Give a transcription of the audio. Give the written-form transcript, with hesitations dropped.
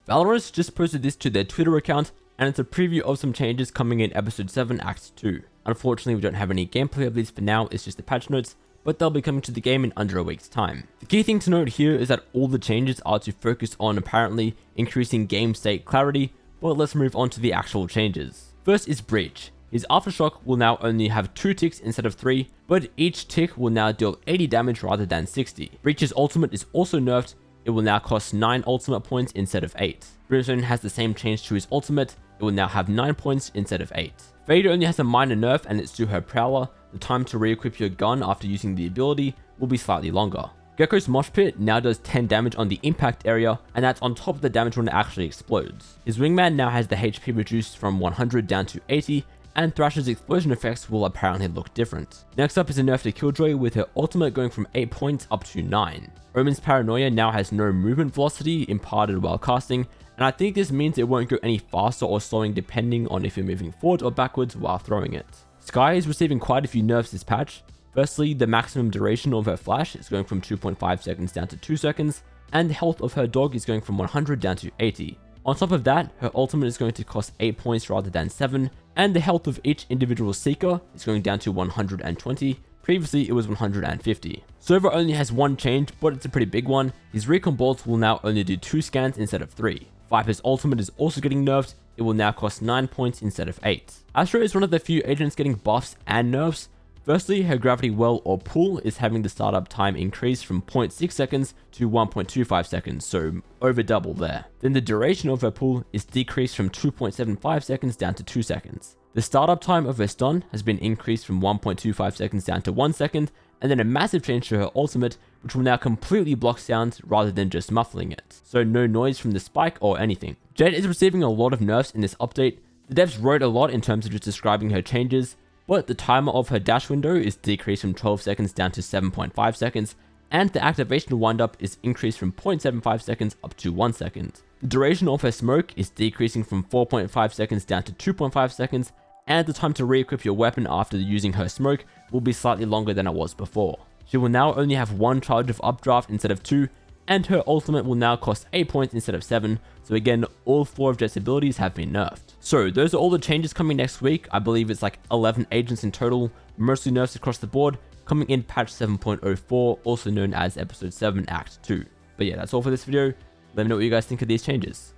Valorant just posted this to their Twitter account, and it's a preview of some changes coming in episode 7 act 2. Unfortunately, we don't have any gameplay of these for now, it's just the patch notes, but they'll be coming to the game in under a week's time. The key thing to note here is that all the changes are to focus on apparently increasing game state clarity, but let's move on to the actual changes. First is Breach. His Aftershock will now only have 2 ticks instead of 3, but each tick will now deal 80 damage rather than 60. Breach's ultimate is also nerfed, it will now cost 9 ultimate points instead of 8. Brimstone has the same change to his ultimate, it will now have 9 points instead of 8. Fade only has a minor nerf and it's to her Prowler. The time to re-equip your gun after using the ability will be slightly longer. Gekko's Mosh Pit now does 10 damage on the impact area, and that's on top of the damage when it actually explodes. His Wingman now has the HP reduced from 100 down to 80, and Thrasher's explosion effects will apparently look different. Next up is a nerf to Killjoy with her ultimate going from 8 points up to 9. Omen's Paranoia now has no movement velocity imparted while casting, and I think this means it won't go any faster or slowing depending on if you're moving forward or backwards while throwing it. Skye is receiving quite a few nerfs this patch. Firstly, the maximum duration of her flash is going from 2.5 seconds down to 2 seconds, and the health of her dog is going from 100 down to 80. On top of that, her ultimate is going to cost 8 points rather than 7, and the health of each individual seeker is going down to 120, previously it was 150. Sova only has one change, but it's a pretty big one. His recon bolts will now only do 2 scans instead of 3. Viper's ultimate is also getting nerfed, it will now cost 9 points instead of 8. Astra is one of the few agents getting buffs and nerfs. Firstly, her gravity well or pool is having the startup time increase from 0.6 seconds to 1.25 seconds, so over double there. Then the duration of her pool is decreased from 2.75 seconds down to 2 seconds. The startup time of her stun has been increased from 1.25 seconds down to 1 second, and then a massive change to her ultimate, which will now completely block sound rather than just muffling it, so no noise from the spike or anything. Jett is receiving a lot of nerfs in this update. The devs wrote a lot in terms of just describing her changes, but the timer of her dash window is decreased from 12 seconds down to 7.5 seconds, and the activation windup is increased from 0.75 seconds up to 1 second. The duration of her smoke is decreasing from 4.5 seconds down to 2.5 seconds, and the time to re-equip your weapon after using her smoke will be slightly longer than it was before. She will now only have 1 charge of updraft instead of 2, and her ultimate will now cost 8 points instead of 7, so again, all 4 of Jett's abilities have been nerfed. So those are all the changes coming next week. I believe it's like 11 agents in total, mostly nerfs across the board, coming in patch 7.04, also known as episode 7 act 2. But yeah, that's all for this video. Let me know what you guys think of these changes.